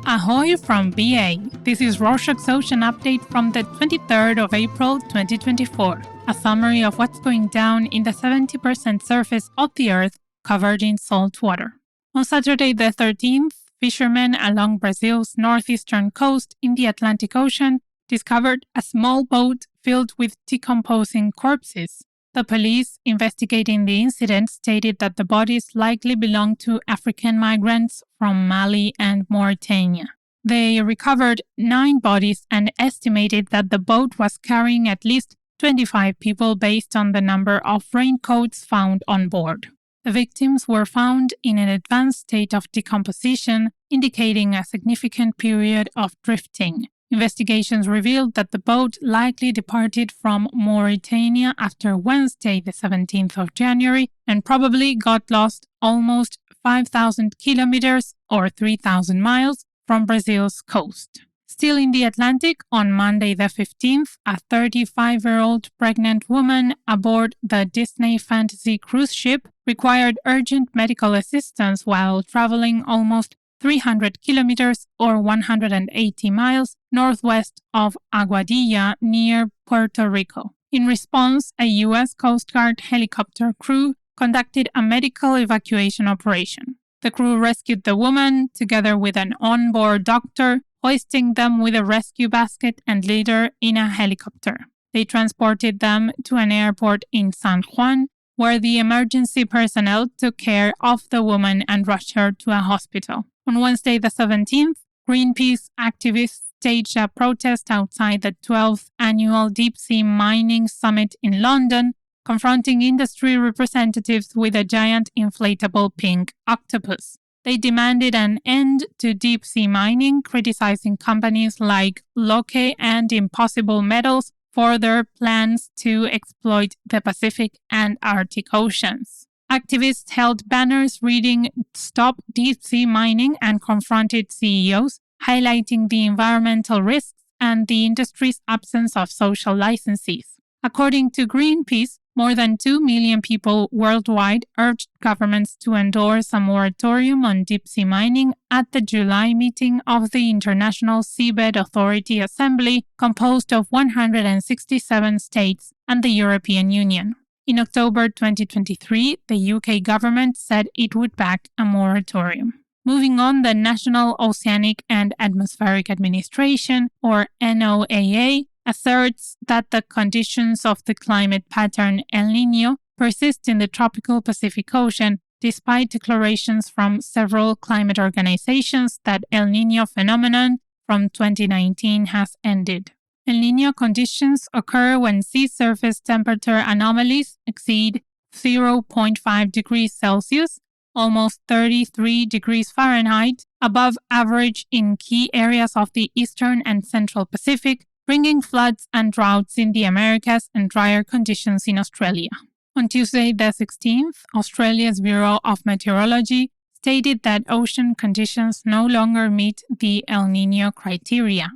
Ahoy from BA. This is Rorschach's Ocean Update from the 23rd of April 2024, a summary of what's going down in the 70% surface of the Earth covered in salt water. On Saturday the 13th, fishermen along Brazil's northeastern coast in the Atlantic Ocean discovered a small boat filled with decomposing corpses. The police investigating the incident stated that the bodies likely belonged to African migrants from Mali and Mauritania. They recovered 9 bodies and estimated that the boat was carrying at least 25 people based on the number of raincoats found on board. The victims were found in an advanced state of decomposition, indicating a significant period of drifting. Investigations revealed that the boat likely departed from Mauritania after Wednesday, the 17th of January, and probably got lost almost 5,000 kilometers or 3,000 miles from Brazil's coast. Still in the Atlantic, on Monday the 15th, a 35-year-old pregnant woman aboard the Disney Fantasy cruise ship required urgent medical assistance while traveling almost 300 kilometers or 180 miles northwest of Aguadilla near Puerto Rico. In response, a U.S. Coast Guard helicopter crew conducted a medical evacuation operation. The crew rescued the woman together with an onboard doctor, hoisting them with a rescue basket and litter in a helicopter. They transported them to an airport in San Juan, where the emergency personnel took care of the woman and rushed her to a hospital. On Wednesday the 17th, Greenpeace activists staged a protest outside the 12th annual deep-sea mining summit in London, confronting industry representatives with a giant inflatable pink octopus. They demanded an end to deep-sea mining, criticizing companies like Loke and Impossible Metals for their plans to exploit the Pacific and Arctic Oceans. Activists held banners reading "Stop Deep-Sea Mining" and confronted CEOs, highlighting the environmental risks and the industry's absence of social licenses. According to Greenpeace, more than 2 million people worldwide urged governments to endorse a moratorium on deep-sea mining at the July meeting of the International Seabed Authority Assembly, composed of 167 states and the European Union. In October 2023, the UK government said it would back a moratorium. Moving on, the National Oceanic and Atmospheric Administration, or NOAA, asserts that the conditions of the climate pattern El Niño persist in the tropical Pacific Ocean, despite declarations from several climate organizations that El Niño phenomenon from 2019 has ended. El Niño conditions occur when sea surface temperature anomalies exceed 0.5 degrees Celsius, almost 33 degrees Fahrenheit, above average in key areas of the eastern and central Pacific, bringing floods and droughts in the Americas and drier conditions in Australia. On Tuesday the 16th, Australia's Bureau of Meteorology stated that ocean conditions no longer meet the El Niño criteria.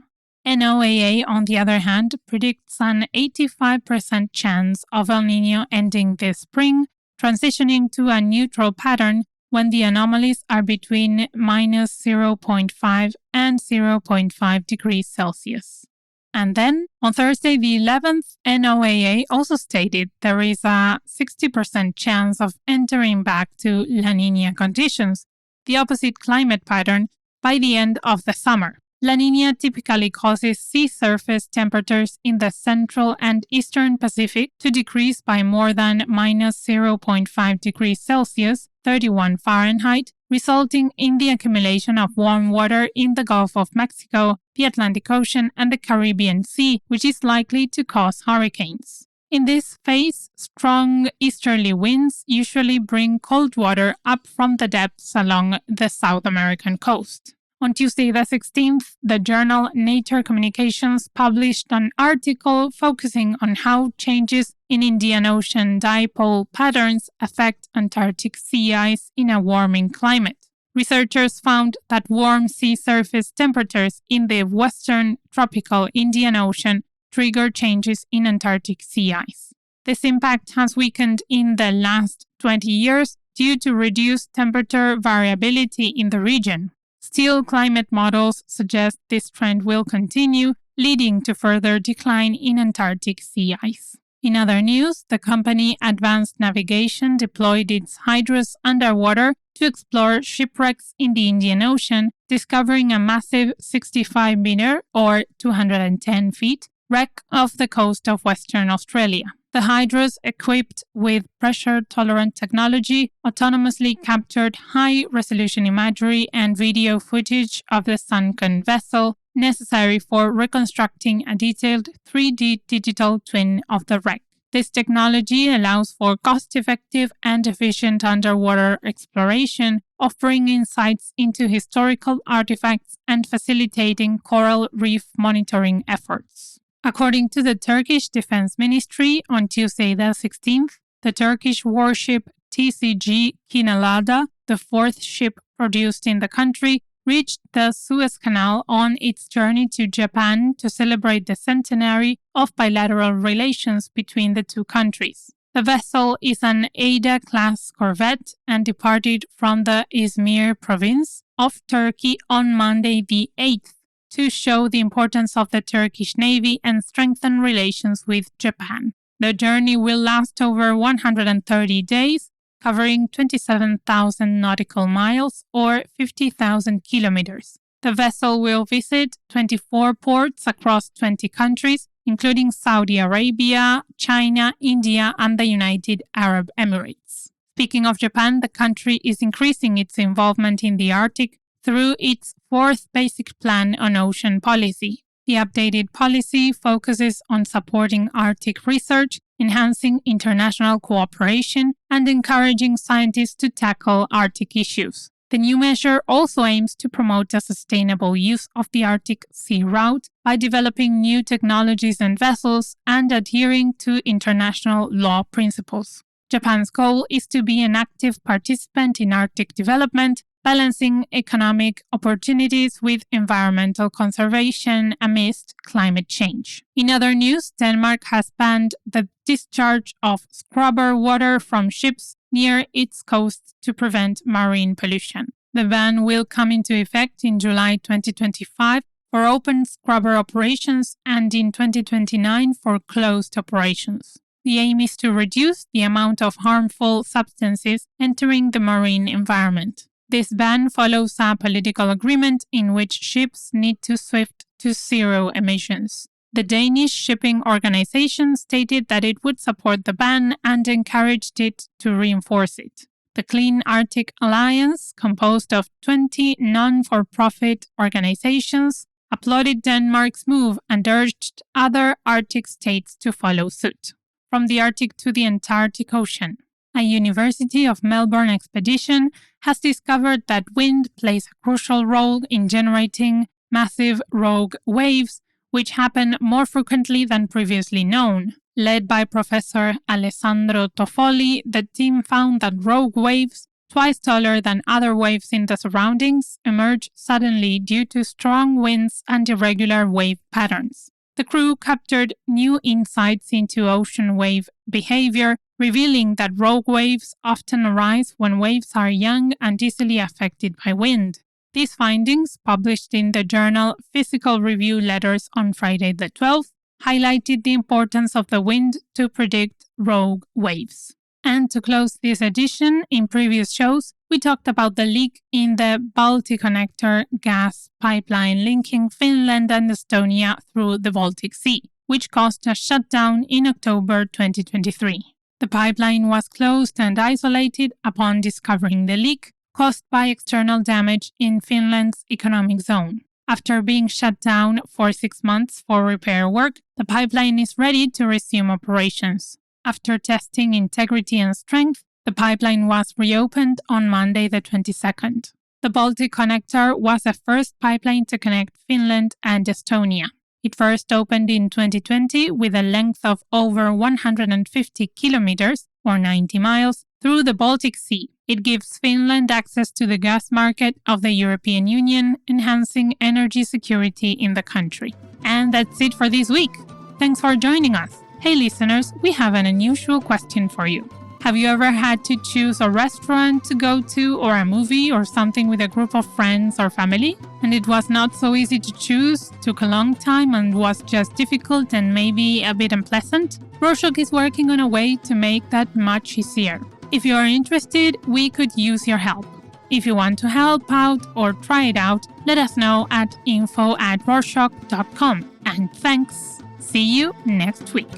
NOAA, on the other hand, predicts an 85% chance of El Niño ending this spring, transitioning to a neutral pattern when the anomalies are between minus 0.5 and 0.5 degrees Celsius. And then, on Thursday the 11th, NOAA also stated there is a 60% chance of entering back to La Niña conditions, the opposite climate pattern, by the end of the summer. La Niña typically causes sea surface temperatures in the central and eastern Pacific to decrease by more than minus 0.5 degrees Celsius, 31 Fahrenheit, resulting in the accumulation of warm water in the Gulf of Mexico, the Atlantic Ocean, and the Caribbean Sea, which is likely to cause hurricanes. In this phase, strong easterly winds usually bring cold water up from the depths along the South American coast. On Tuesday the 16th, the journal Nature Communications published an article focusing on how changes in Indian Ocean dipole patterns affect Antarctic sea ice in a warming climate. Researchers found that warm sea surface temperatures in the western tropical Indian Ocean trigger changes in Antarctic sea ice. This impact has weakened in the last 20 years due to reduced temperature variability in the region. Still, climate models suggest this trend will continue, leading to further decline in Antarctic sea ice. In other news, the company Advanced Navigation deployed its hydras underwater to explore shipwrecks in the Indian Ocean, discovering a massive 65-meter or 210 feet wreck off the coast of Western Australia. The hydras, equipped with pressure-tolerant technology, autonomously captured high-resolution imagery and video footage of the sunken vessel, necessary for reconstructing a detailed 3D digital twin of the wreck. This technology allows for cost-effective and efficient underwater exploration, offering insights into historical artifacts and facilitating coral reef monitoring efforts. According to the Turkish Defense Ministry, on Tuesday the 16th, the Turkish warship TCG Kinalada, the fourth ship produced in the country, reached the Suez Canal on its journey to Japan to celebrate the centenary of bilateral relations between the two countries. The vessel is an Ada-class corvette and departed from the Izmir province of Turkey on Monday the 8th to show the importance of the Turkish Navy and strengthen relations with Japan. The journey will last over 130 days, covering 27,000 nautical miles or 50,000 kilometers. The vessel will visit 24 ports across 20 countries, including Saudi Arabia, China, India, and the United Arab Emirates. Speaking of Japan, the country is increasing its involvement in the Arctic through its fourth basic plan on ocean policy. The updated policy focuses on supporting Arctic research, enhancing international cooperation, and encouraging scientists to tackle Arctic issues. The new measure also aims to promote a sustainable use of the Arctic sea route by developing new technologies and vessels and adhering to international law principles. Japan's goal is to be an active participant in Arctic development, balancing economic opportunities with environmental conservation amidst climate change. In other news, Denmark has banned the discharge of scrubber water from ships near its coast to prevent marine pollution. The ban will come into effect in July 2025 for open scrubber operations and in 2029 for closed operations. The aim is to reduce the amount of harmful substances entering the marine environment. This ban follows a political agreement in which ships need to shift to zero emissions. The Danish shipping organization stated that it would support the ban and encouraged it to reinforce it. The Clean Arctic Alliance, composed of 20 non-for-profit organizations, applauded Denmark's move and urged other Arctic states to follow suit. From the Arctic to the Antarctic Ocean, a University of Melbourne expedition has discovered that wind plays a crucial role in generating massive rogue waves, which happen more frequently than previously known. Led by Professor Alessandro Toffoli, the team found that rogue waves, twice taller than other waves in the surroundings, emerge suddenly due to strong winds and irregular wave patterns. The crew captured new insights into ocean wave behavior, revealing that rogue waves often arise when waves are young and easily affected by wind. These findings, published in the journal Physical Review Letters on Friday the 12th, highlighted the importance of the wind to predict rogue waves. And to close this edition, in previous shows, we talked about the leak in the Balticonnector gas pipeline linking Finland and Estonia through the Baltic Sea, which caused a shutdown in October 2023. The pipeline was closed and isolated upon discovering the leak caused by external damage in Finland's economic zone. After being shut down for 6 months for repair work, the pipeline is ready to resume operations. After testing integrity and strength, the pipeline was reopened on Monday the 22nd. The Balticonnector was the first pipeline to connect Finland and Estonia. It first opened in 2020 with a length of over 150 kilometers, or 90 miles, through the Baltic Sea. It gives Finland access to the gas market of the European Union, enhancing energy security in the country. And that's it for this week. Thanks for joining us. Hey listeners, we have an unusual question for you. Have you ever had to choose a restaurant to go to or a movie or something with a group of friends or family? And it was not so easy to choose, took a long time and was just difficult and maybe a bit unpleasant? Rorschach is working on a way to make that much easier. If you are interested, we could use your help. If you want to help out or try it out, let us know at info@rorschach.com. And thanks! See you next week.